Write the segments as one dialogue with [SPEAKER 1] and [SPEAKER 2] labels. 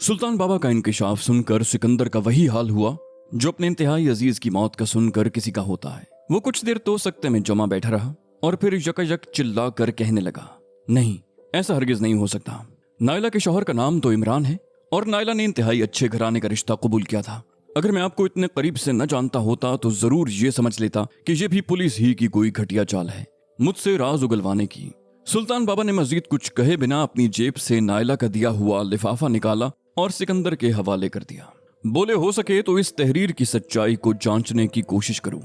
[SPEAKER 1] सुल्तान बाबा का इंकिशाफ सुनकर सिकंदर का वही हाल हुआ जो अपने इंतहाई अजीज की मौत का सुनकर किसी का होता है। वो कुछ देर तो सख्ते में जमा बैठा रहा और फिर यकायक चिल्ला कर कहने लगा, नहीं, ऐसा हरगिज नहीं हो सकता। नायला के शौहर का नाम तो इमरान है और नायला ने इंतहाई अच्छे घराने का रिश्ता कबूल किया था। अगर मैं आपको इतने करीब से न जानता होता तो जरूर ये समझ लेता कि ये भी पुलिस ही की कोई घटिया चाल है मुझसे राज उगलवाने की। सुल्तान बाबा ने मजीद कुछ कहे बिना अपनी जेब से नायला का दिया हुआ लिफाफा निकाला और सिकंदर के हवाले कर दिया। बोले, हो सके तो इस तहरीर की सच्चाई को जांचने की कोशिश करूं।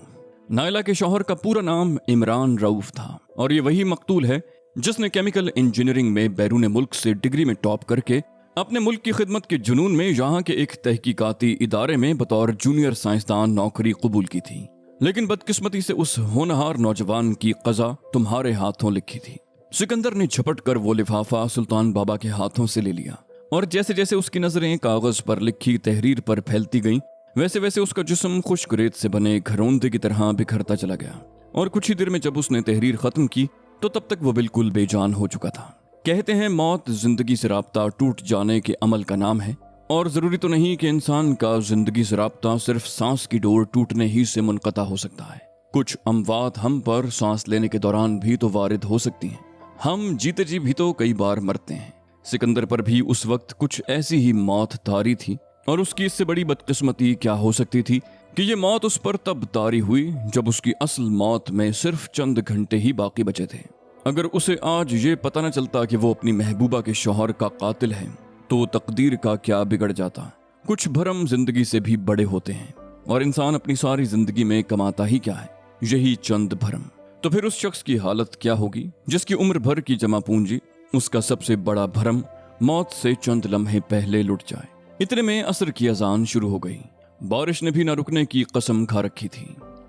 [SPEAKER 1] नायला के शौहर का पूरा नाम इमरान रऊफ था और ये वही मकतूल है जिसने केमिकल इंजीनियरिंग में बैरून मुल्क से डिग्री में टॉप करके अपने मुल्क की खिदमत के जुनून में यहाँ के एक तहकीकाती इदारे में बतौर जूनियर साइंसदान नौकरी कबूल की थी। लेकिन बदकिस्मती से उस होनहार नौजवान की कज़ा तुम्हारे हाथों लिखी थी। सिकंदर ने झपट कर वो लिफाफा सुल्तान बाबा के हाथों से ले लिया और जैसे जैसे उसकी नजरें कागज पर लिखी तहरीर पर फैलती गईं, वैसे वैसे उसका जिस्म खुश्क रेत से बने घरौंदे की तरह बिखरता चला गया। और कुछ ही देर में जब उसने तहरीर खत्म की तो तब तक वो बिल्कुल बेजान हो चुका था। कहते हैं मौत जिंदगी से राब्ता टूट जाने के अमल का नाम है और जरूरी तो नहीं कि इंसान का जिंदगी से राब्ता सिर्फ सांस की डोर टूटने ही से मुनक़ता हो सकता है। कुछ अमवात हम पर सांस लेने के दौरान भी तो वारिद हो सकती हैं। हम जीते जी भी तो कई बार मरते हैं। सिकंदर पर भी उस वक्त कुछ ऐसी ही मौत तारी थी और उसकी इससे बड़ी बदकिस्मती क्या हो सकती थी कि ये मौत उस पर तब तारी हुई जब उसकी असल मौत में सिर्फ चंद घंटे ही बाकी बचे थे। अगर उसे आज ये पता न चलता कि वो अपनी महबूबा के शौहर का कातिल है तो तकदीर का क्या बिगड़ जाता। कुछ भरम जिंदगी से भी बड़े होते हैं और इंसान अपनी सारी जिंदगी में कमाता ही क्या है, यही चंद भरम। तो फिर उस शख्स की हालत क्या होगी जिसकी उम्र भर की जमा पूंजी, उसका सबसे बड़ा भरम मौत से चंद लम्हे पहले लुट जाए। इतने में असर की अजान शुरू हो गई। बारिश ने भी न रुकने की कसम खा रखी थी।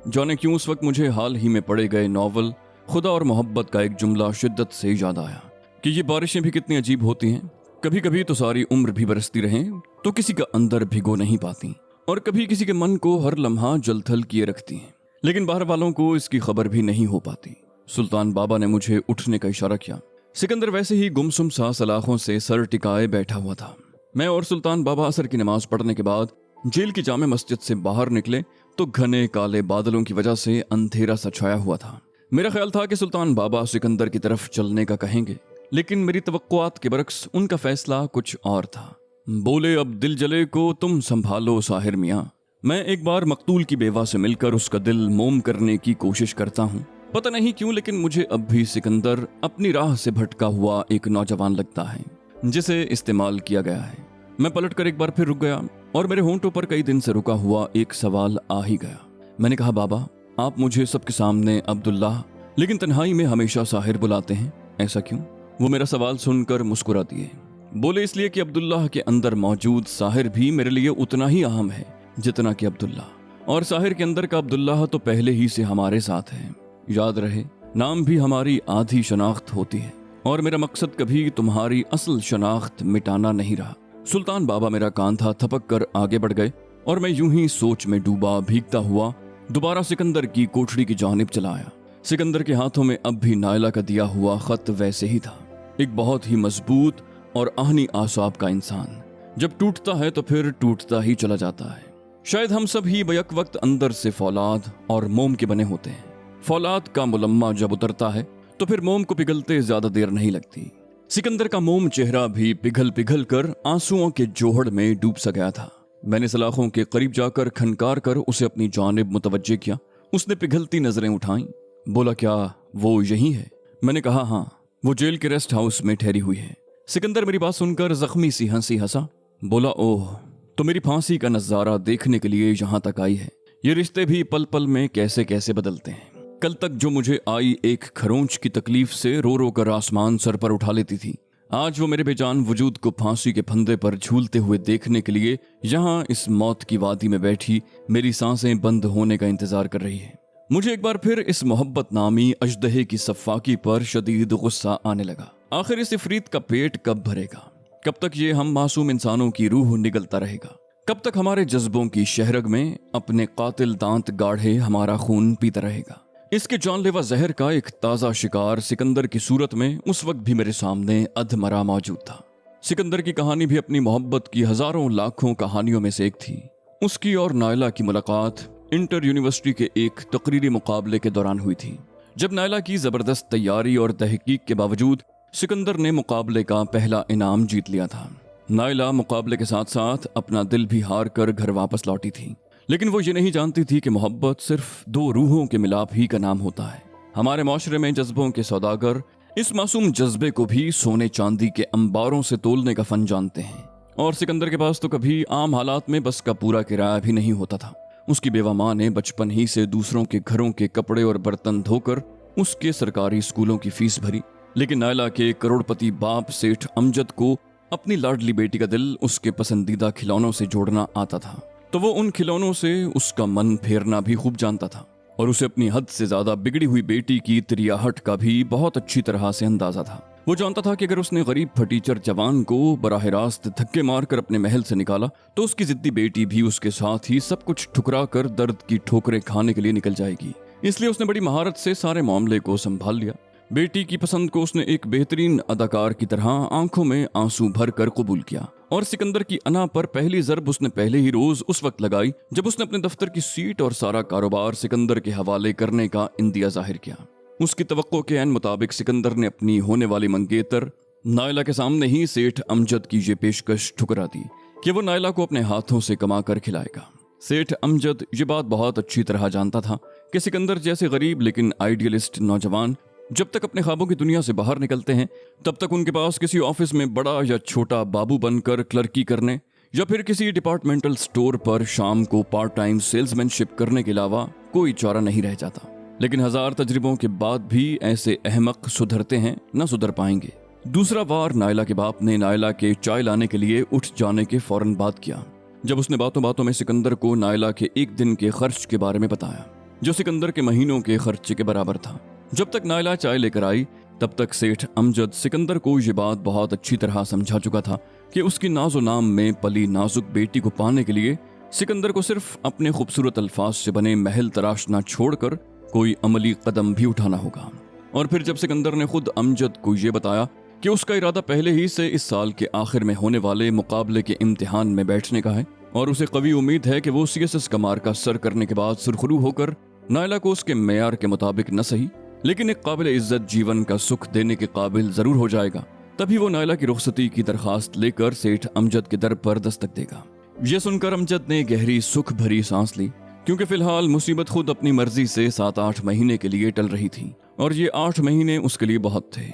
[SPEAKER 1] जाने क्यों उस वक्त मुझे हाल ही में पढ़े गए नॉवल खुदा और मोहब्बत का एक जुमला शिद्दत से याद आया कि ये बारिशें भी कितनी अजीब होती हैं। कभी कभी तो सारी उम्र भी बरसती रहें तो किसी का अंदर भिगो नहीं पाती और कभी किसी के मन को हर लम्हा जलथल किए रखती हैं, लेकिन बाहर वालों को इसकी खबर भी नहीं हो पाती। सुल्तान बाबा ने मुझे उठने का इशारा किया। सिकंदर वैसे ही गुमसुम सा सलाखों से सर टिकाए बैठा हुआ था। मैं और सुल्तान बाबा असर की नमाज पढ़ने के बाद जेल की जामे मस्जिद से बाहर निकले तो घने काले बादलों की वजह से अंधेरा सा छाया हुआ था। मेरा ख्याल था कि सुल्तान बाबा सिकंदर की तरफ चलने का कहेंगे, लेकिन मेरी तवक्कुआत के बरक्स उनका फैसला कुछ और था। बोले, अब दिल जले को तुम संभालो साहिर मियाँ। मैं एक बार मकतूल की बेवा से मिलकर उसका दिल मोम करने की कोशिश करता हूँ। पता नहीं क्यों, लेकिन मुझे अब भी सिकंदर अपनी राह से भटका हुआ एक नौजवान लगता है जिसे इस्तेमाल किया गया है। मैं पलट कर एक बार फिर रुक गया और मेरे होंठों पर कई दिन से रुका हुआ एक सवाल आ ही गया। मैंने कहा, बाबा, आप मुझे सबके सामने अब्दुल्लाह लेकिन तन्हाई में हमेशा साहिर बुलाते हैं, ऐसा क्यों? वो मेरा सवाल सुनकर मुस्कुरा दिए। बोले, इसलिए कि अब्दुल्लाह के अंदर मौजूद साहिर भी मेरे लिए उतना ही अहम है जितना कि अब्दुल्लाह, और साहिर के अंदर का अब्दुल्लाह तो पहले ही से हमारे साथ है। याद रहे, नाम भी हमारी आधी शनाख्त होती है और मेरा मकसद कभी तुम्हारी असल शनाख्त मिटाना नहीं रहा। सुल्तान बाबा मेरा कांधा थपक कर आगे बढ़ गए और मैं यूं ही सोच में डूबा भीगता हुआ दोबारा सिकंदर की कोठरी की जानिब चला आया। सिकंदर के हाथों में अब भी नायला का दिया हुआ खत वैसे ही था। एक बहुत ही मजबूत और आहनी आसाब का इंसान जब टूटता है तो फिर टूटता ही चला जाता है। शायद हम सब ही बैक वक्त अंदर से फौलाद और मोम के बने होते हैं। फौलाद का मुलम्मा जब उतरता है तो फिर मोम को पिघलते ज्यादा देर नहीं लगती। सिकंदर का मोम चेहरा भी पिघल पिघल कर आंसुओं के जोहड़ में डूब सा गया था। मैंने सलाखों के करीब जाकर खनकार कर उसे अपनी जानिब मुतवज्जे किया। उसने पिघलती नजरें उठाई। बोला, क्या वो यही है? मैंने कहा, हाँ, वो जेल के रेस्ट हाउस में ठहरी हुई है। सिकंदर मेरी बात सुनकर जख्मी सी हंसी हंसा। बोला, ओह, तो मेरी फांसी का नजारा देखने के लिए यहाँ तक आई है। ये रिश्ते भी पल पल में कैसे कैसे बदलते हैं। कल तक जो मुझे आई एक खरोंच की तकलीफ से रो रो कर आसमान सर पर उठा लेती थी, आज वो मेरे बेजान वजूद को फांसी के फंदे पर झूलते हुए देखने के लिए यहाँ इस मौत की वादी में बैठी मेरी सांसें बंद होने का इंतजार कर रही है। मुझे एक बार फिर इस मोहब्बत नामी अजदहे की सफाकी पर शदीद गुस्सा आने लगा। आखिर इस इफरीत का पेट कब भरेगा? कब तक ये हम मासूम इंसानों की रूह निगलता रहेगा? कब तक हमारे जज्बों की शहरग में अपने कातिल दांत गाढ़े हमारा खून पीता रहेगा? इसके जानलेवा जहर का एक ताजा शिकार सिकंदर की सूरत में उस वक्त भी मेरे सामने अधमरा मौजूद था। सिकंदर की कहानी भी अपनी मोहब्बत की हजारों लाखों कहानियों में से एक थी। उसकी और नायला की मुलाकात इंटर यूनिवर्सिटी के एक तकरीरी मुकाबले के दौरान हुई थी, जब नायला की जबरदस्त तैयारी और तहकीक के बावजूद सिकंदर ने मुकाबले का पहला इनाम जीत लिया था। नायला मुकाबले के साथ साथ अपना दिल भी हार कर घर वापस लौटी थी, लेकिन वो ये नहीं जानती थी कि मोहब्बत सिर्फ दो रूहों के मिलाप ही का नाम होता है। हमारे माशरे में जज्बों के सौदागर इस मासूम जज्बे को भी सोने चांदी के अंबारों से तोलने का फन जानते हैं, और सिकंदर के पास तो कभी आम हालात में बस का पूरा किराया भी नहीं होता था। उसकी बेवा माँ ने बचपन ही से दूसरों के घरों के कपड़े और बर्तन धोकर उसके सरकारी स्कूलों की फीस भरी, लेकिन नायला के करोड़पति बाप सेठ अमजद को अपनी लाडली बेटी का दिल उसके पसंदीदा खिलौनों से जोड़ना आता था, तो वो उन खिलौनों से उसका मन फेरना भी खूब जानता था, और उसे अपनी हद से ज्यादा बिगड़ी हुई बेटी की तिरियाहट का भी बहुत अच्छी तरह से अंदाजा था। वो जानता था कि अगर उसने गरीब फटीचर जवान को बराह रास्त धक्के मारकर अपने महल से निकाला तो उसकी जिद्दी बेटी भी उसके साथ ही सब कुछ ठुकरा कर दर्द की ठोकरें खाने के लिए निकल जाएगी। इसलिए उसने बड़ी महारत से सारे मामले को संभाल लिया। बेटी की पसंद को उसने एक बेहतरीन अदाकार की तरह आंखों में आंसू भर कर कबूल किया, और सिकंदर की अना पर पहली ज़रब उसने पहले ही रोज उस वक्त लगाई जब उसने अपने दफ्तर की सीट और सारा कारोबार सिकंदर के हवाले करने का इंदिया जाहिर किया। उसकी तवक्को के ऐन मुताबिक सिकंदर ने अपनी होने वाली मंगेतर नायला के सामने ही सेठ अमजद की ये पेशकश ठुकरा दी कि वो नायला को अपने हाथों से कमा कर खिलाएगा। सेठ अमजद ये बात बहुत अच्छी तरह जानता था कि सिकंदर जैसे गरीब लेकिन आइडियलिस्ट नौजवान जब तक अपने ख्वाबों की दुनिया से बाहर निकलते हैं तब तक उनके पास किसी ऑफिस में बड़ा या छोटा बाबू बनकर क्लर्की करने या फिर किसी डिपार्टमेंटल स्टोर पर शाम को पार्ट टाइम सेल्समैनशिप करने के अलावा कोई चारा नहीं रह जाता। लेकिन हजार तजर्बों के बाद भी ऐसे अहमक सुधरते हैं न सुधर पाएंगे। दूसरा वार नायला के बाप ने नायला के चाय लाने के लिए उठ जाने के फौरन बाद किया, जब उसने बातों बातों में सिकंदर को नायला के एक दिन के खर्च के बारे में बताया, जो सिकंदर के महीनों के खर्चे के बराबर था। जब तक नायला चाय लेकर आई तब तक सेठ अमजद सिकंदर को ये बात बहुत अच्छी तरह समझा चुका था कि उसकी नाजो नाम में पली नाजुक बेटी को पाने के लिए सिकंदर को सिर्फ अपने खूबसूरत अल्फाज से बने महल तराशना छोड़कर कोई अमली कदम भी उठाना होगा। और फिर जब सिकंदर ने खुद अमजद को ये बताया कि उसका इरादा पहले ही से इस साल के आखिर में होने वाले मुकाबले के इम्तिहान में बैठने का है और उसे कवी उम्मीद है कि वो CSS का मार्का सर करने के बाद सुरखरू होकर नायला को उसके मेयार के मुताबिक न सही लेकिन एक काबिल इज्जत जीवन का सुख देने के काबिल जरूर हो जाएगा, तभी वो नायला की रुखसती की दरखास्त लेकर सेठ अमजद के दर पर दस्तक देगा। ये सुनकर अमजद ने गहरी सुख भरी सांस ली, क्योंकि फिलहाल मुसीबत खुद अपनी मर्जी से 7-8 महीने के लिए टल रही थी और ये 8 महीने उसके लिए बहुत थे।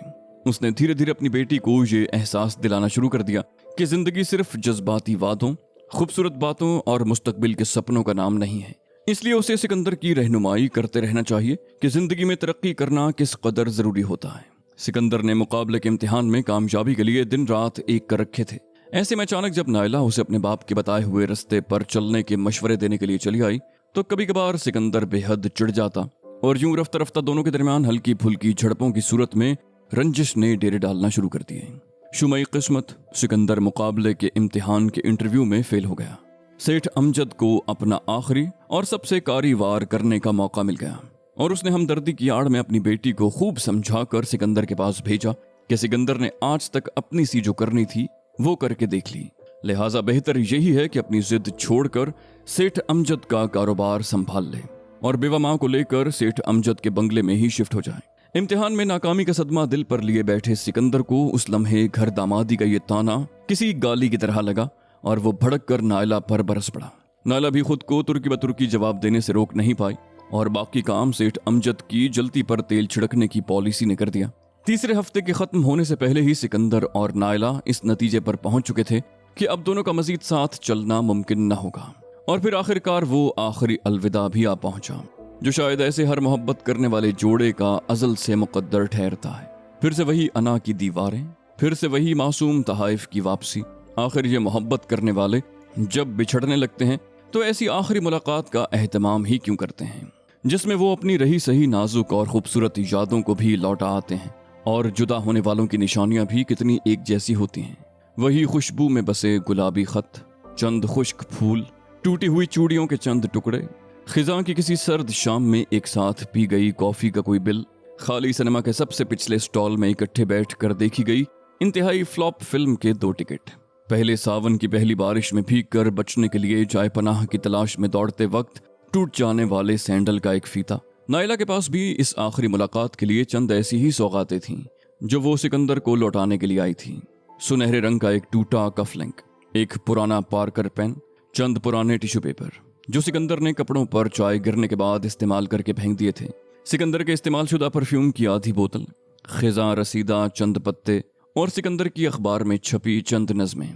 [SPEAKER 1] उसने धीरे धीरे अपनी बेटी को ये एहसास दिलाना शुरू कर दिया कि जिंदगी सिर्फ जज्बाती वादों, खूबसूरत बातों और मुस्तकबिल के सपनों का नाम नहीं है। इसलिए उसे सिकंदर की रहनुमाई करते रहना चाहिए कि जिंदगी में तरक्की करना किस कदर जरूरी होता है। सिकंदर ने मुकाबले के इम्तिहान में कामयाबी के लिए दिन रात एक कर रखे थे। ऐसे में अचानक जब नायला उसे अपने बाप के बताए हुए रास्ते पर चलने के मशवरे देने के लिए चली आई तो कभी कभार सिकंदर बेहद चिढ़ जाता और यूं रफ्ता रफ्ता दोनों के दरमियान हल्की फुल्की झड़पों की सूरत में रंजिश ने डेरे डालना शुरू कर दिए। शुमाई किस्मत, सिकंदर मुकाबले के इम्तिहान के इंटरव्यू में फेल हो गया। सेठ अमजद को अपना आखिरी और सबसे कारी वार करने का मौका मिल गया और उसने हमदर्दी की आड़ में अपनी बेटी को खूब समझाकर सिकंदर के पास भेजा कि सिकंदर ने आज तक अपनी सी जो करनी थी वो करके देख ली, लिहाजा बेहतर यही है कि अपनी जिद छोड़कर सेठ अमजद का कारोबार संभाल ले और बेवा माँ को लेकर सेठ अमजद के बंगले में ही शिफ्ट हो जाए। इम्तिहान में नाकामी का सदमा दिल पर लिए बैठे सिकंदर को उस लम्हे घर दामादी का ये ताना किसी गाली की तरह लगा और वो भड़क कर नायला पर बरस पड़ा। नायला भी खुद को तुर्की बतुर्की जवाब देने से रोक नहीं पाई और बाकी काम सेठ अमजद की जलती पर तेल छिड़कने की पॉलिसी ने कर दिया। तीसरे हफ्ते के खत्म होने से पहले ही सिकंदर और नायला इस नतीजे पर पहुंच चुके थे कि अब दोनों का मजीद साथ चलना मुमकिन न होगा। और फिर आखिरकार वो आखिरी अलविदा भी आ पहुंचा, जो शायद ऐसे हर मोहब्बत करने वाले जोड़े का अजल से मुकद्दर ठहरता है। फिर से वही अना की दीवारें, फिर से वही मासूम तहाइफ की वापसी। आखिर ये मोहब्बत करने वाले जब बिछड़ने लगते हैं तो ऐसी आखिरी मुलाकात का एहतमाम ही क्यों करते हैं, जिसमें वो अपनी रही सही नाजुक और खूबसूरत यादों को भी लौटा आते हैं। और जुदा होने वालों की निशानियां भी कितनी एक जैसी होती हैं। वही खुशबू में बसे गुलाबी खत, चंद खुश्क फूल, टूटी हुई चूड़ियों के चंद टुकड़े, खिजां की किसी सर्द शाम में एक साथ पी गई कॉफी का कोई बिल, खाली सिनेमा के सबसे पिछले स्टॉल में इकट्ठे बैठ कर देखी गई इंतहाई फ्लॉप फिल्म के 2 टिकट। पहले सावन की पहली बारिश में भीग कर बचने के लिए जाए पनाह की तलाश में दौड़ते वक्त टूट जाने वाले सैंडल का एक फीता। नायला के पास भी इस आखिरी मुलाकात के लिए चंद ऐसी ही सौगातें थीं जो वो सिकंदर को लौटाने के लिए आई थी। सुनहरे रंग का एक टूटा कफ लिंक, एक पुराना पार्कर पेन, चंद पुराने टिश्यू पेपर जो सिकंदर ने कपड़ों पर चाय गिरने के बाद इस्तेमाल करके फेंक दिए थे, सिकंदर के इस्तेमाल शुदा परफ्यूम की आधी बोतल, खिजा रसीदा चंद पत्ते और सिकंदर की अखबार में छपी चंद नज़में।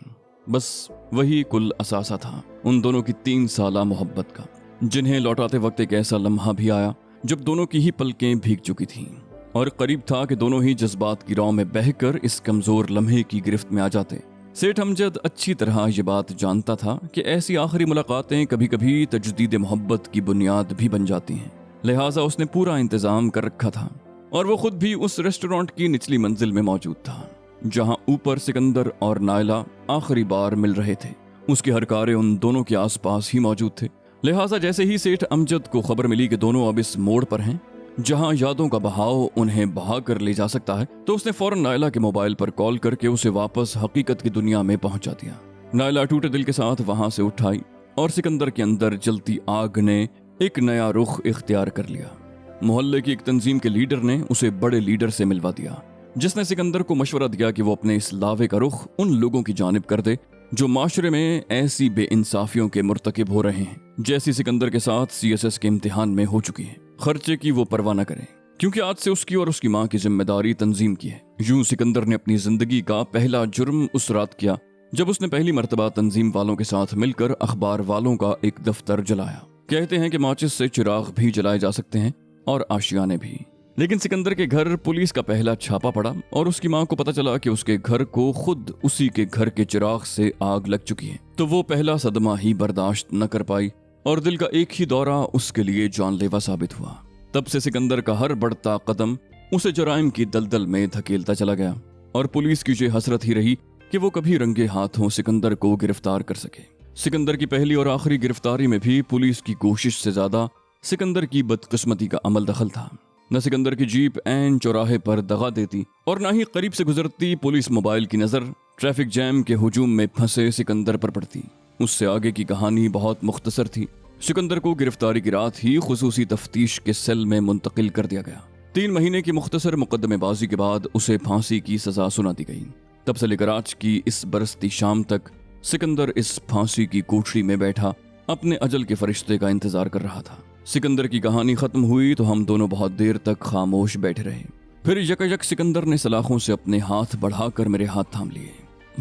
[SPEAKER 1] बस वही कुल असासा था उन दोनों की 3 साला मोहब्बत का, जिन्हें लौटाते वक्त एक ऐसा लम्हा भी आया जब दोनों की ही पलकें भीग चुकी थीं और करीब था कि दोनों ही जज्बात की राह में बहकर इस कमजोर लम्हे की गिरफ्त में आ जाते। सेठ अमजद अच्छी तरह ये बात जानता था कि ऐसी आखिरी मुलाकातें कभी कभी तजदीद मोहब्बत की बुनियाद भी बन जाती हैं, लिहाजा उसने पूरा इंतजाम कर रखा था और वो खुद भी उस रेस्टोरेंट की निचली मंजिल में मौजूद था जहां ऊपर सिकंदर और नायला आखिरी बार मिल रहे थे। उसके हरकारे उन दोनों के आसपास ही मौजूद थे, लिहाजा जैसे ही सेठ अमजद को खबर मिली कि दोनों अब इस मोड़ पर हैं जहां यादों का बहाव उन्हें बहा कर ले जा सकता है, तो उसने फौरन नायला के मोबाइल पर कॉल करके उसे वापस हकीकत की दुनिया में पहुंचा दिया। नायला टूटे दिल के साथ वहां से उठ आई और सिकंदर के अंदर जलती आग ने एक नया रुख इख्तियार कर लिया। मोहल्ले की एक तंजीम के लीडर ने उसे बड़े लीडर से मिलवा दिया, जिसने सिकंदर को मशवरा दिया कि वो अपने इस लावे का रुख उन लोगों की जानिब कर दे जो माशरे में ऐसी बेइंसाफियों के मुर्तकिब हो रहे हैं जैसी सिकंदर के साथ CSS के इम्तिहान में हो चुकी है। खर्चे की वो परवाह न करे क्योंकि आज से उसकी और उसकी माँ की जिम्मेदारी तंजीम की है। यूं सिकंदर ने अपनी जिंदगी का पहला जुर्म उस रात किया जब उसने पहली मर्तबा तंजीम वालों के साथ मिलकर अखबार वालों का एक दफ्तर जलाया। कहते हैं कि माचिस से चिराग भी जलाए जा सकते हैं और आशियाने भी, लेकिन सिकंदर के घर पुलिस का पहला छापा पड़ा और उसकी माँ को पता चला कि उसके घर को खुद उसी के घर के चिराग से आग लग चुकी है, तो वो पहला सदमा ही बर्दाश्त न कर पाई और दिल का एक ही दौरा उसके लिए जानलेवा साबित हुआ। तब से सिकंदर का हर बढ़ता कदम उसे जराइम की दलदल में धकेलता चला गया और पुलिस की ये हसरत ही रही कि वो कभी रंगे हाथों सिकंदर को गिरफ्तार कर सके। सिकंदर की पहली और आखिरी गिरफ्तारी में भी पुलिस की कोशिश से ज्यादा सिकंदर की बदकिस्मती का अमल दखल था। न सिकंदर की जीप ऐन चौराहे पर दगा देती और न ही करीब से गुजरती पुलिस मोबाइल की नजर ट्रैफिक जैम के हुजूम में फंसे सिकंदर पर पड़ती। उससे आगे की कहानी बहुत मुख्तसर थी। सिकंदर को गिरफ्तारी की रात ही खुसूसी तफ्तीश के सेल में मुंतकिल कर दिया गया। 3 महीने की मुख्तसर मुकदमेबाजी के बाद उसे फांसी की सजा सुना दी गई। तब से लेकर आज की इस बरसती शाम तक सिकंदर इस फांसी की कोठरी में बैठा अपने अजल के फरिश्ते का इंतजार कर रहा था। सिकंदर की कहानी खत्म हुई तो हम दोनों बहुत देर तक खामोश बैठे रहे। फिर यकयक सिकंदर ने सलाखों से अपने हाथ बढ़ाकर मेरे हाथ थाम लिए।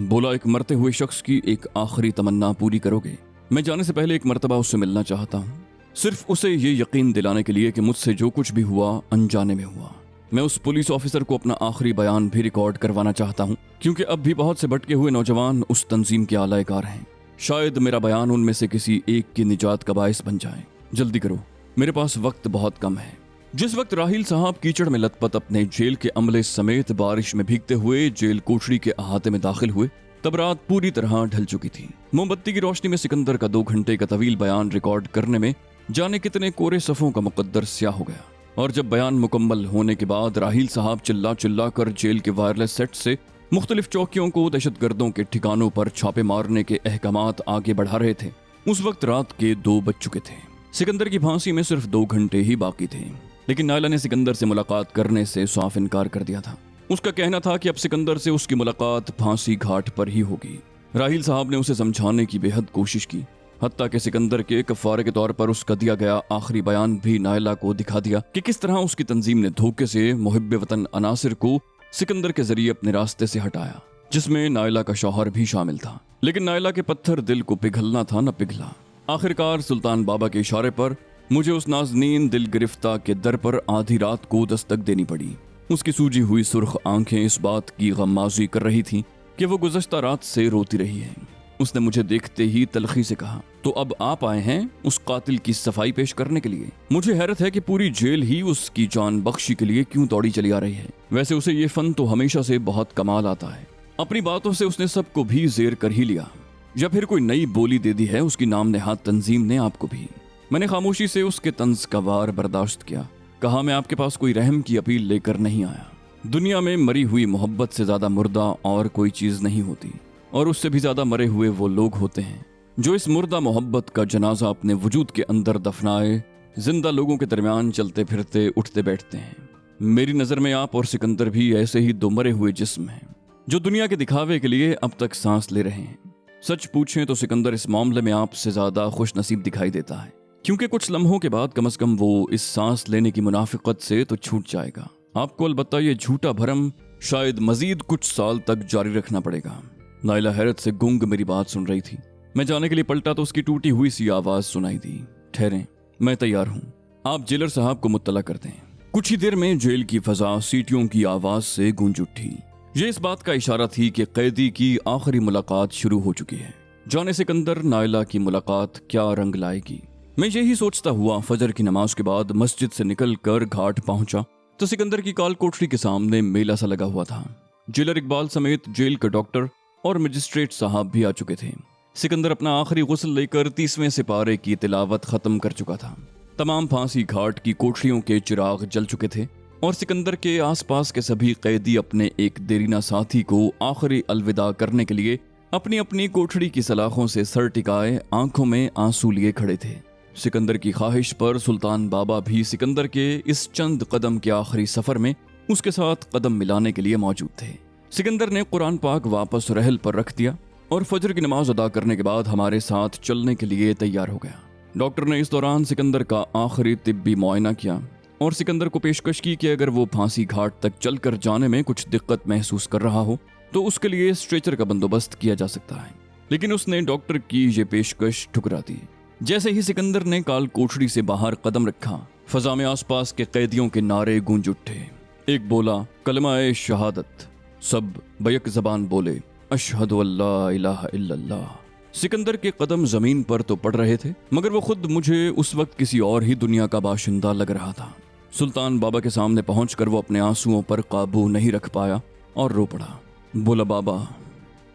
[SPEAKER 1] बोला, एक मरते हुए शख्स की एक आखिरी तमन्ना पूरी करोगे? मैं जाने से पहले एक मर्तबा उससे मिलना चाहता हूँ, सिर्फ उसे ये यकीन दिलाने के लिए कि मुझसे जो कुछ भी हुआ अनजाने में हुआ। मैं उस पुलिस ऑफिसर को अपना आखिरी बयान भी रिकॉर्ड करवाना चाहता हूँ क्योंकि अब भी बहुत से भटके हुए नौजवान उस तंजीम के आलाएकार हैं। शायद मेरा बयान उनमें से किसी एक की निजात का बायस बन जाए। जल्दी करो, मेरे पास वक्त बहुत कम है। जिस वक्त राहिल साहब कीचड़ में लथपथ अपने जेल के अमले समेत बारिश में भीगते हुए जेल कोठरी के अहाते में दाखिल हुए, तब रात पूरी तरह ढल चुकी थी। मोमबत्ती की रोशनी में सिकंदर का 2 घंटे का तवील बयान रिकॉर्ड करने में जाने कितने कोरे सफ़ों का मुकद्दर स्याह हो गया। और जब बयान मुकम्मल होने के बाद राहिल साहब चिल्ला चिल्ला कर जेल के वायरलेस सेट से मुख्तलिफ चौकियों को दहशतगर्दों के ठिकानों पर छापे मारने के अहकामात आगे बढ़ा रहे थे, उस वक्त रात के 2 बज चुके थे। सिकंदर की फांसी में सिर्फ 2 घंटे ही बाकी थे, लेकिन नायला ने सिकंदर से मुलाकात करने से साफ इनकार कर दिया था। उसका कहना था कि अब सिकंदर से उसकी मुलाकात फांसी घाट पर ही होगी। राहिल साहब ने उसे समझाने की बेहद कोशिश की, हत्ता कि सिकंदर के कफ़ारे के तौर पर उसका दिया गया आखिरी बयान भी नायला को दिखा दिया कि किस तरह उसकी तंजीम ने धोखे से मुहिब्बे वतन अनासिर को सिकंदर के जरिए अपने रास्ते से हटाया, जिसमें नायला का शौहर भी शामिल था। लेकिन नायला के पत्थर दिल को पिघलना था न पिघला। आखिरकार सुल्तान बाबा के इशारे पर मुझे उस नाज़नीन दिल गिरफ्ता के दर पर आधी रात को दस्तक देनी पड़ी। उसकी सूजी हुई सुर्ख आंखें इस बात की गम्माज़ी कर रही थीं कि वो गुज़श्ता रात से रोती रही है। उसने मुझे देखते ही तलखी से कहा, तो अब आप आए हैं उस कातिल की सफाई पेश करने के लिए? मुझे हैरत है कि पूरी जेल ही उसकी जान बख्शी के लिए क्यों दौड़ी चली आ रही है। वैसे उसे ये फन तो हमेशा से बहुत कमाल आता है। अपनी बातों से उसने सबको भी जेर कर ही लिया, या फिर कोई नई बोली दे दी है उसकी नाम नेहाद तंजीम ने आपको भी। मैंने खामोशी से उसके तंज का वार बर्दाश्त किया। कहा, मैं आपके पास कोई रहम की अपील लेकर नहीं आया। دنیا میں مری ہوئی محبت سے زیادہ مردہ اور کوئی چیز نہیں ہوتی، اور اس سے بھی زیادہ مرے ہوئے وہ لوگ ہوتے ہیں جو اس مردہ محبت کا جنازہ اپنے وجود کے اندر دفنائے زندہ لوگوں کے درمیان چلتے پھرتے اٹھتے بیٹھتے ہیں۔ میری نظر میں آپ اور سکندر بھی ایسے ہی دو مرے ہوئے جسم ہیں جو دنیا کے دکھاوے کے لیے اب تک سانس لے رہے ہیں۔ سچ پوچھیں تو سکندر اس معاملے میں آپ سے زیادہ خوش نصیب دکھائی دیتا ہے، کیونکہ کچھ لمحوں کے بعد کم از کم وہ اس سانس لینے کی منافقت سے تو چھوٹ جائے گا۔ آپ کو البتہ یہ جھوٹا بھرم شاید مزید کچھ سال تک جاری رکھنا پڑے گا۔ نائلہ حیرت سے گنگ میری بات سن رہی تھی۔ میں جانے کے لیے پلٹا تو اس کی ٹوٹی ہوئی سی آواز سنائی دی، ٹھہریں، میں تیار ہوں، آپ جیلر صاحب کو مطلع کر دیں۔ کچھ ہی دیر میں جیل کی فضا سیٹیوں کی آواز سے گونج اٹھی۔ یہ اس بات کا اشارہ تھی کہ قیدی کی آخری ملاقات شروع ہو چکی ہے۔ جانے سکندر نائلہ کی ملاقات کیا رنگ لائے گی؟ میں یہی سوچتا ہوا فجر کی نماز کے بعد مسجد سے نکل کر گھاٹ پہنچا تو سکندر کی کال کوٹری کے سامنے میلہ سا لگا ہوا تھا۔ جیلر اقبال سمیت جیل کے ڈاکٹر اور مجسٹریٹ صاحب بھی آ چکے تھے۔ سکندر اپنا آخری غسل لے کر 30ویں سپارے کی تلاوت ختم کر چکا تھا۔ تمام پھانسی گھاٹ کی کوٹریوں کے چراغ جل چکے تھے اور سکندر کے آس پاس کے سبھی قیدی اپنے ایک دیرینہ ساتھی کو آخری الوداع کرنے کے لیے اپنی اپنی کوٹڑی کی سلاخوں سے سر ٹکائے آنکھوں میں آنسو لیے کھڑے تھے۔ سکندر کی خواہش پر سلطان بابا بھی سکندر کے اس چند قدم کے آخری سفر میں اس کے ساتھ قدم ملانے کے لیے موجود تھے۔ سکندر نے قرآن پاک واپس رحل پر رکھ دیا اور فجر کی نماز ادا کرنے کے بعد ہمارے ساتھ چلنے کے لیے تیار ہو گیا۔ ڈاکٹر نے اس دوران سکندر کا آخری طبی معائنہ کیا اور سکندر کو پیشکش کی کہ اگر وہ پھانسی گھاٹ تک چل کر جانے میں کچھ دقت محسوس کر رہا ہو تو اس کے لیے اسٹریچر کا بندوبست کیا جا سکتا ہے، لیکن اس نے ڈاکٹر کی یہ پیشکش ٹھکرا دی۔ جیسے ہی سکندر نے کال کوٹڑی سے باہر قدم رکھا، فضا میں آس پاس کے قیدیوں کے نعرے گونج اٹھے۔ ایک بولا کلمہ شہادت، سب بیک زبان بولے اشہد اللہ الہ الا اللہ۔ سکندر کے قدم زمین پر تو پڑ رہے تھے مگر وہ خود مجھے اس وقت کسی اور ہی دنیا کا باشندہ لگ رہا تھا۔ سلطان بابا کے سامنے پہنچ کر وہ اپنے آنسوؤں پر قابو نہیں رکھ پایا اور رو پڑا۔ بولا بابا،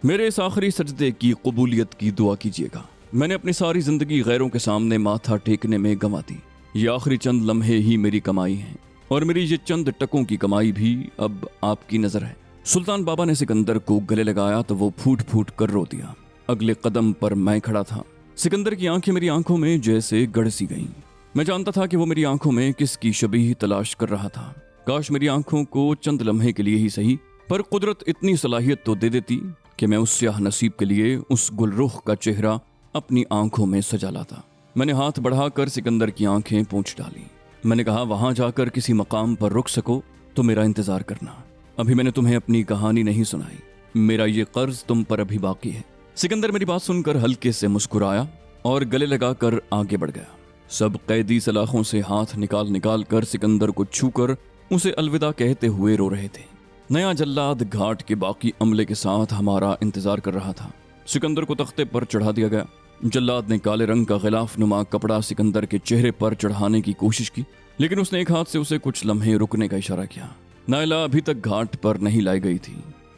[SPEAKER 1] میرے اس آخری سجدے کی قبولیت کی دعا کیجیے گا۔ میں نے اپنی ساری زندگی غیروں کے سامنے ماتھا ٹیکنے میں گنوا دی۔ یہ آخری چند لمحے ہی میری کمائی ہیں اور میری یہ چند ٹکوں کی کمائی بھی اب آپ کی نظر ہے۔ سلطان بابا نے سکندر کو گلے لگایا تو وہ پھوٹ پھوٹ کر رو دیا۔ اگلے قدم پر میں کھڑا تھا۔ سکندر کی آنکھیں میری آنکھوں میں جیسے گڑ سی گئیں۔ میں جانتا تھا کہ وہ میری آنکھوں میں کس کی شبیہ تلاش کر رہا تھا۔ کاش میری آنکھوں کو چند لمحے کے لیے ہی صحیح، پر قدرت اتنی صلاحیت تو دے دیتی کہ میں اس سیاہ نصیب کے لیے اس گل رخ کا چہرہ اپنی آنکھوں میں سجا لاتا۔ میں نے ہاتھ بڑھا کر سکندر کی آنکھیں پونچھ ڈالی۔ میں نے کہا وہاں جا کر کسی مقام پر رک سکو تو میرا انتظار کرنا، ابھی میں نے تمہیں اپنی کہانی نہیں سنائی، میرا یہ قرض تم پر ابھی باقی ہے۔ سکندر میری بات سن کر ہلکے سے مسکرایا اور گلے لگا کر آگے بڑھ گیا۔ سب قیدی سلاخوں سے ہاتھ نکال نکال کر سکندر کو چھو کر اسے الوداع کہتے ہوئے رو رہے تھے۔ نیا جلاد گھاٹ کے باقی عملے کے ساتھ ہمارا انتظار کر رہا تھا۔ سکندر کو تختے پر چڑھا دیا گیا۔ جلاد نے کالے رنگ کا غلاف نما کپڑا سکندر کے چہرے پر چڑھانے کی کوشش کی، لیکن اس نے ایک ہاتھ سے اسے کچھ لمحے رکنے کا اشارہ کیا۔ نائلہ ابھی تک گھاٹ پر نہیں لائی گئی تھی۔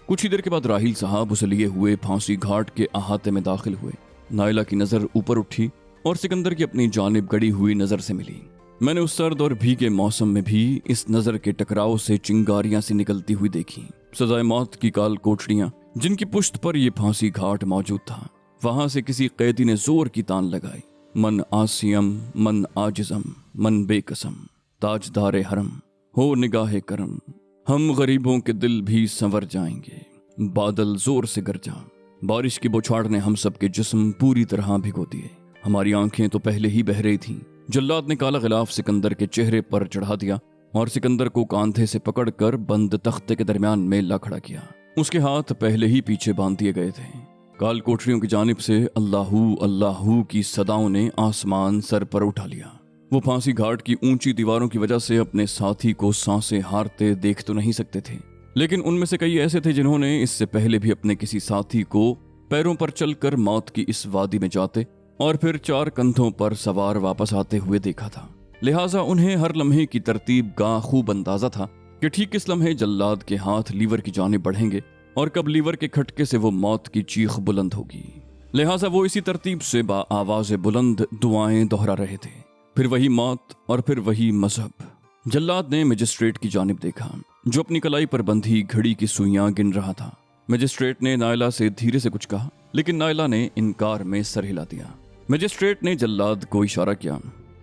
[SPEAKER 1] کچھ ہی دیر کے بعد راہیل صاحب اسے لیے ہوئے پھانسی گھاٹ کے احاطے میں داخل ہوئے۔ نائلہ کی نظر اوپر اٹھی اور سکندر کی اپنی جانب گڑی ہوئی نظر سے ملی۔ میں نے اس سرد اور بھیگے موسم میں بھی اس نظر کے ٹکراؤ سے چنگاریاں سی نکلتی ہوئی دیکھی۔ سزائے موت کی کال کوٹڑیاں جن کی پشت پر یہ پھانسی گھاٹ موجود تھا، وہاں سے کسی قیدی نے زور کی تان لگائی، من آسیم من آجزم من بے قسم تاجدار حرم ہو نگاہ کرم، ہم غریبوں کے دل بھی سنور جائیں گے، بادل زور سے گرجا، بارش کی بوچھاڑ نے ہم سب کے جسم پوری طرح بھگو دیے، ہماری آنکھیں تو پہلے ہی بہہ رہی تھیں۔ جلاد نے کالا غلاف سکندر کے چہرے پر چڑھا دیا اور سکندر کو کاندھے سے پکڑ کر بند تختے کے درمیان میں لا کھڑا کیا۔ اس کے ہاتھ پہلے ہی پیچھے باندھ دیے گئے تھے۔ کال کوٹریوں کی جانب سے اللہ اللہ کی صداؤں نے آسمان سر پر اٹھا لیا۔ وہ پھانسی گھاٹ کی اونچی دیواروں کی وجہ سے اپنے ساتھی کو سانسیں ہارتے دیکھ تو نہیں سکتے تھے، لیکن ان میں سے کئی ایسے تھے جنہوں نے اس سے پہلے بھی اپنے کسی ساتھی کو پیروں پر چل کر موت کی اس وادی میں جاتے اور پھر 4 کندھوں پر سوار واپس آتے ہوئے دیکھا تھا۔ لہٰذا انہیں ہر لمحے کی ترتیب کا خوب اندازہ تھا کہ ٹھیک اس لمحے جلاد کے ہاتھ لیور کی جانب بڑھیں گے اور کب لیور کے کھٹکے سے وہ موت کی چیخ بلند ہوگی۔ لہٰذا وہ اسی ترتیب سے با آواز بلند دعائیں دہرا رہے تھے، پھر وہی موت اور پھر وہی مذہب۔ جلاد نے مجسٹریٹ کی جانب دیکھا जो अपनी कलाई पर बंधी घड़ी की सुइयां गिन रहा था। मजिस्ट्रेट ने नायला से धीरे से कुछ कहा, लेकिन नायला ने इनकार में सर हिला दिया। मजिस्ट्रेट ने जल्लाद को इशारा किया।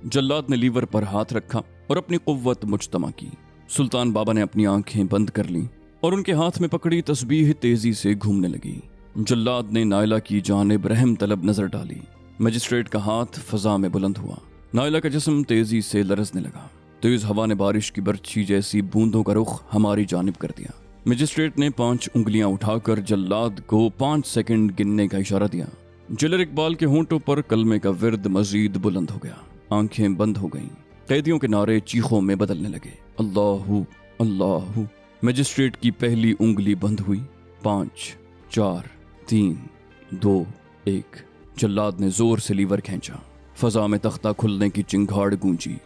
[SPEAKER 1] जल्लाद ने लीवर पर हाथ रखा और अपनी कुव्वत मुजतमा की। सुल्तान बाबा ने अपनी आंखें बंद कर लीं और उनके हाथ में पकड़ी तस्बीह तेजी से घूमने लगी। जल्लाद ने नायला की जानिब रहम तलब नजर डाली। मजिस्ट्रेट का हाथ फजा में बुलंद हुआ। नायला का जिस्म तेजी से लरजने लगा। तेज हवा ने बारिश की बर्छी जैसी बूंदों का रुख हमारी जानिब कर दिया। मजिस्ट्रेट ने 5 उंगलियां उठाकर जल्लाद को 5 सेकंड गिनने का इशारा दिया। जेलर इकबाल के होंठों पर कलमे का विर्द मजीद बुलंद हो गया। आंखें बंद हो गईं। कैदियों के नारे चीखों में बदलने लगे। अल्लाहू अल्लाहू। मजिस्ट्रेट की पहली उंगली बंद हुई। 5 4 3 2 1। जल्लाद ने जोर से लीवर खींचा। फजा में तख्ता खुलने की चिंगाड़ गूंजी।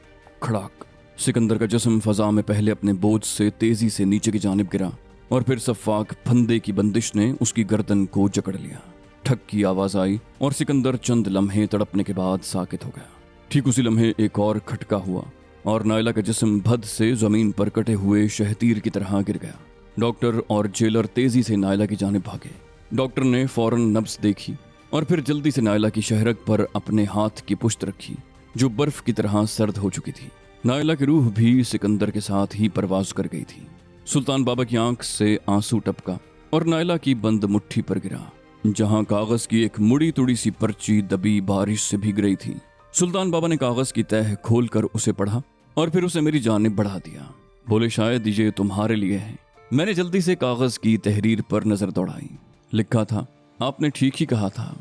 [SPEAKER 1] खड़ाक। सिकंदर का जिस्म फजा में पहले अपने बोझ से तेजी से नीचे की जानिब गिरा और फिर सफाक फंदे की बंदिश ने उसकी गर्दन को जकड़ लिया। ठक की आवाज आई और सिकंदर चंद लम्हे तड़पने के बाद साकित हो गया। ठीक उसी लम्हे एक और खटका हुआ और नायला का जिस्म भद से जमीन पर कटे हुए शहतीर की तरह गिर गया। डॉक्टर और जेलर तेजी से नायला की जानिब भागे। डॉक्टर ने फौरन नब्ज देखी और फिर जल्दी से नायला की शहरक पर अपने हाथ की पुश्त रखी, जो बर्फ की तरह सर्द हो चुकी थी। नायला की रूह भी सिकंदर के साथ ही परवाज कर गई थी। सुल्तान बाबा की आंख से आंसू टपका और नायला की बंद मुट्ठी पर गिरा, जहां कागज की एक मुड़ी तुड़ी सी पर्ची दबी बारिश से भीग रही थी। सुल्तान बाबा ने कागज की तह खोलकर उसे पढ़ा और फिर उसे मेरी जानिब बढ़ा दिया। बोले, शायद ये तुम्हारे लिए है। मैंने जल्दी से कागज की तहरीर पर नजर दौड़ाई। लिखा था, आपने ठीक ही कहा था,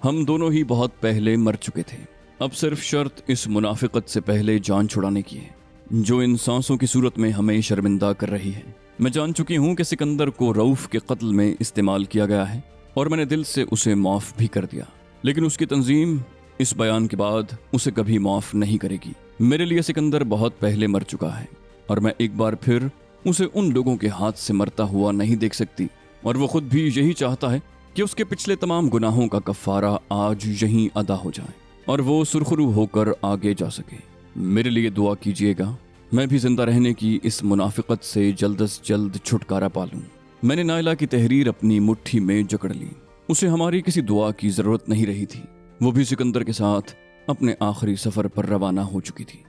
[SPEAKER 1] हम दोनों ही बहुत पहले मर चुके थे। अब सिर्फ शर्त इस मुनाफिकत से पहले जान छुड़ाने की है, जो इन सांसों की सूरत में हमें शर्मिंदा कर रही है। मैं जान चुकी हूँ कि सिकंदर को रऊफ के कत्ल में इस्तेमाल किया गया है और मैंने दिल से उसे माफ भी कर दिया, लेकिन उसकी तंजीम इस बयान के बाद उसे कभी माफ नहीं करेगी। मेरे लिए सिकंदर बहुत पहले मर चुका है और मैं एक बार फिर उसे उन लोगों के हाथ से मरता हुआ नहीं देख सकती, और वो खुद भी यही चाहता है कि उसके पिछले तमाम गुनाहों का कफ़ारा आज यहीं अदा हो जाए और वो सुरखरू होकर आगे जा सके। मेरे लिए दुआ कीजिएगा, मैं भी जिंदा रहने की इस मुनाफिकत से जल्द से जल्द छुटकारा पा लूं। मैंने नायला की तहरीर अपनी मुट्ठी में जकड़ ली। उसे हमारी किसी दुआ की जरूरत नहीं रही थी। वो भी सिकंदर के साथ अपने आखिरी सफर पर रवाना हो चुकी थी।